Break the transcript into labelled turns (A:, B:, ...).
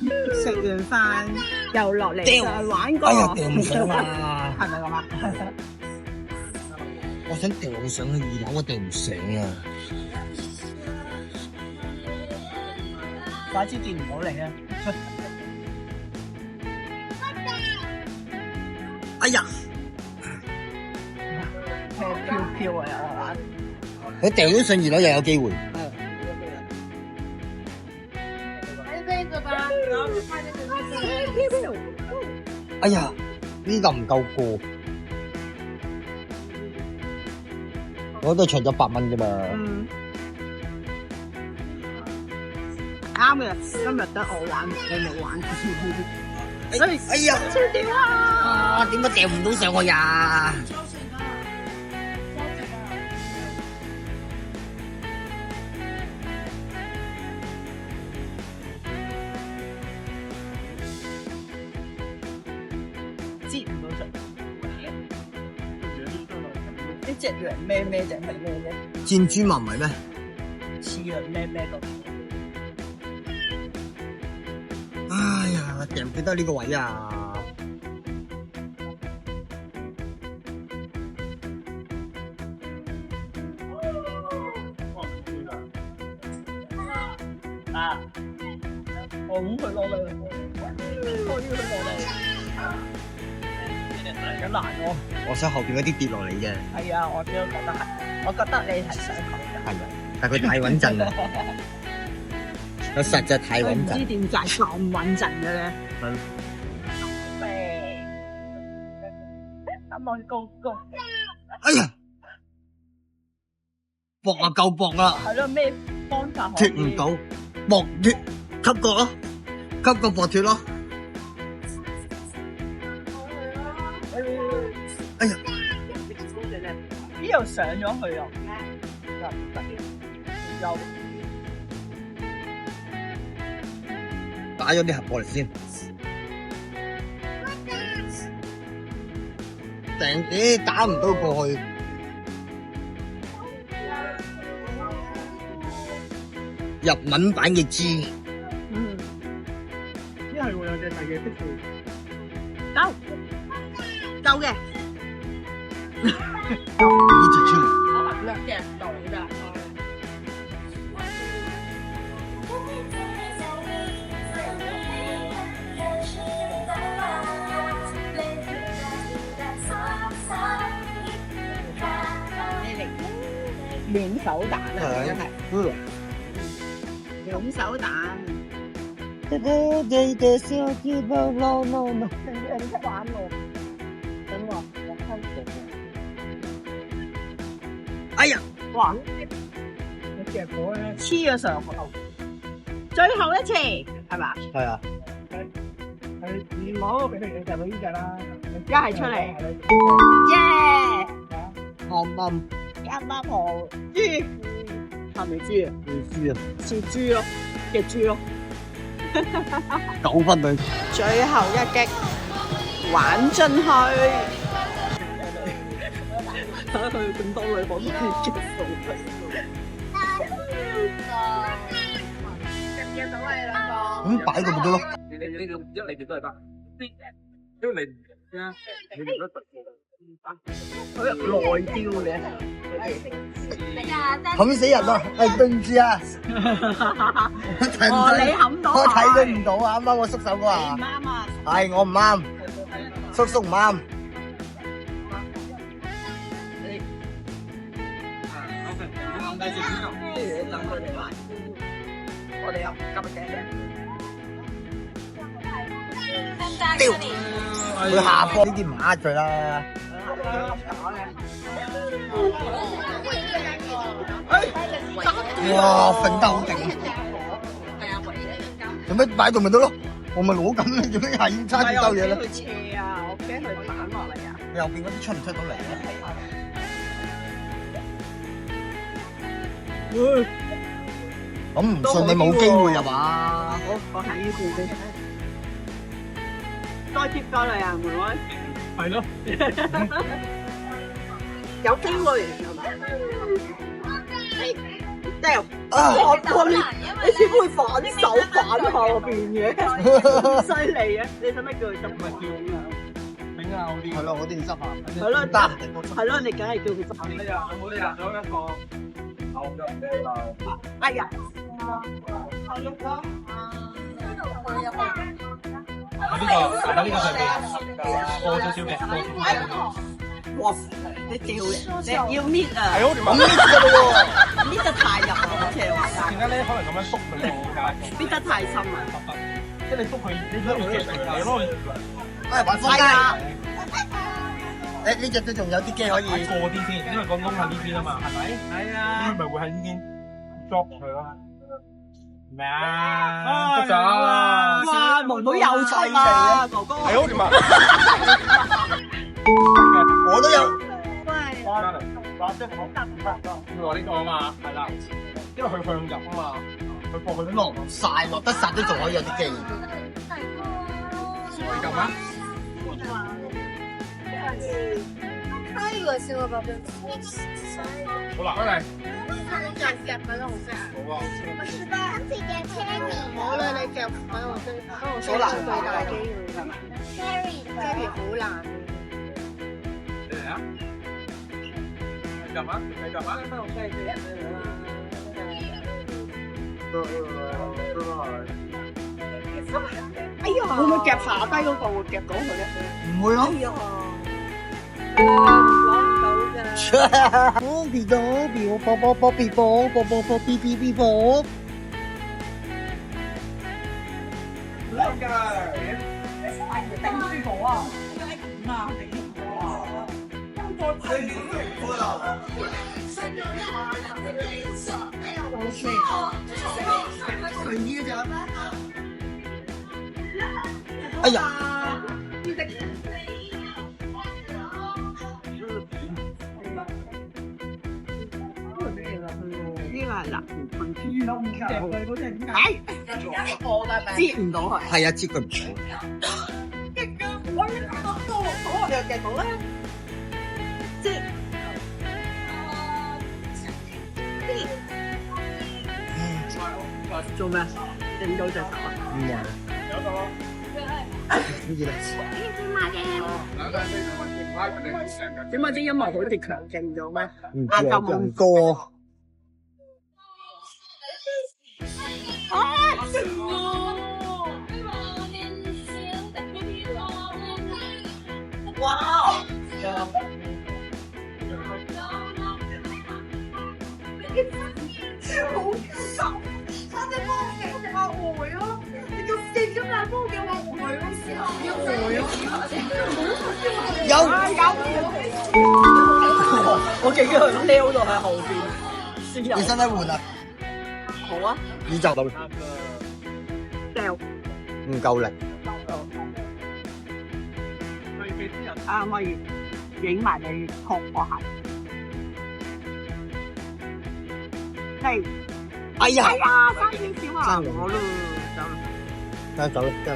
A: 食完飯又落嚟
B: 掉
A: 再玩個，
B: 哎呀，掉唔上啊！
A: 係咪咁啊？
B: 我想掉上去2樓，我掉唔上啊！
A: 怪之見唔到你啊！
B: 哎呀，
A: 飄飄啊又玩，
B: 佢掉咗上2樓又有機會。哎呀，呢個唔夠過，我都係搶咗8蚊啫嘛。
A: 啱嘅，今日得我玩，你冇玩。
B: 哎呀，
A: 超屌啊！
B: 點解掉唔到上去呀？
A: 接唔到出，呢隻羊咩咩定係咩咧？
B: 箭豬文咪咩？
A: 似羊咩咩咁。
B: 哎呀，掉唔記得呢個位啊！
A: 啊！我咁佢落嚟，我要佢落嚟，咁難喎。
B: 我想後邊嗰啲跌落嚟嘅。
A: 係啊，我都覺得係，我覺得你係想佢嘅。
B: 係啊，但佢太穩陣啦，佢實在太穩
A: 唔知
B: 陣。
A: 點解咁穩陣嘅咧？咁我高，
B: 哎呀，搏啊夠搏啦，
A: 係咯，咩方法可以
B: 脱唔到，搏脱，吸角咯，吸角搏脱咯。哎呀，
A: 呢度上咗去啊！又
B: 打咗啲盒過嚟先。咦，打唔到過去。日文版嘅豬。
A: 一係會有隻大嘅識字，夠嘅，
B: 呢隻豬。
A: 叻嘅到㗎。暖手蛋啊，真係暖手蛋。你識玩喎？等我開始。
B: 哎呀，
A: 哇！你夾果咧黐咗上去，最後一次係嘛？
B: 係啊。
A: 係電腦俾你夾到呢隻啦，一係出嚟，耶！
B: 啱
A: 啱好豬，係咪豬啊？
B: 豬啊，
A: 似豬咯嘅豬咯。
B: 9分對。
A: 最後一擊，玩進去。睇下佢咁多女房都結數。夾到你兩個。
B: 咁擺到咪得咯？
C: 你一嚟都係得，因為你啊，你哋都
A: 佢內丟嘅。
B: 冚死人啊！係對唔住啊！
A: 哦，你冚到
B: 我睇佢唔到啊！啱啱我縮手嗰下。
A: 唔啱啊！
B: 係我唔啱，叔唔啱。
A: 我哋又急嘅。
B: 屌！佢下波呢啲唔呃佢啦。哇！揈得好勁。做咩擺度咪得咯？我咪攞緊，做咩係要揸住兜嘢咧？
A: 佢斜啊！我驚佢彈落嚟啊！
B: 右邊嗰啲出唔出到嚟咧？咁唔信你冇機會啊嘛？
A: 好，我睇呢邊先。再接過嚟啊，妹妹。
C: 係咯。
A: 有機會係嘛？掉。
B: 啊！
A: 哇！你點會反手反後邊嘅？咁犀利嘅，你使唔使叫佢執？
C: 唔係叫頂下嗰啲。
B: 係咯，我哋執下。
A: 係咯，
B: 得。
A: 係咯，你梗係叫佢執。
C: 哎呀，我哋入咗一個牛肉嘅就。
A: 哎呀！
C: 呢個上邊過少少嘅。
A: 哇！你掉嘅，你要搣啊！
C: 係好點啊？
B: 搣㗎咯
A: 搣得太入啊！好似係話
C: 點解咧？可能咁樣篤佢點解？
A: 搣得太深啊！
C: 即係你篤佢，你都要夾佢，你攞去。
B: 喎。喂，玩風
A: 啊！
B: 誒呢只都仲有啲機可以
C: 過啲先，因為個窿喺呢邊啊嘛，係咪？
A: 係啊！
C: 咪會喺呢邊捉佢咯。咩啊？得咗！
A: 哇！妹妹有趣啊，哥哥。
C: 係好點啊？
B: 我都有。
C: 哇！即係好得唔得？要話呢個啊嘛，係啦，因為佢向入啊嘛，佢放佢啲
B: 落晒落得實都仲可以有啲機。
C: 你撳啊！
D: 太惡心了吧！
C: 好啦，開嚟。
D: 夾粉紅色。
C: 好啊。
D: 好啦，你夾粉紅色，粉紅色
A: 好難
D: 最大機會係嘛 ？Cherry 好難。
C: 嚟啊！你撳啊！你撳啊！
D: 粉紅色係最難啦。
A: 哎呀！會唔會夾下低嗰個會夾到佢咧？
B: 唔會咯。
D: 攞唔到㗎。
B: 我比到比我啵啵啵比啵啵啵啵比比比啵。
C: 兩個。
A: 頂住火啊！咁啊，頂住火啊！
B: 哎呀！
A: 呢個係辣條噴豬咯，唔夾佢嗰隻點解？接唔到佢。
B: 係啊，接佢唔到。
A: 我又夾到啦，即係做咩？整到隻手啊？
B: 唔係。
C: 有個。
B: 好似啦。
A: 點解啲音樂好似強勁咗咩？
B: 唔知啊，人歌。
A: 哇！好爽！差啲幫我夾下回咯，你咁勁咁大幫我夾下回咯，要回咯，我記得佢撩到喺後邊先入。
B: 你使唔使換啊？
A: 好啊，
B: 宇宙度
A: 掉
B: 唔夠力。
A: 啊，可以影埋你學個鞋。係。
B: 哎呀！
A: 哎呀，差少少啊！
B: 爭我
A: 咯，走啦。
B: 走啦，走。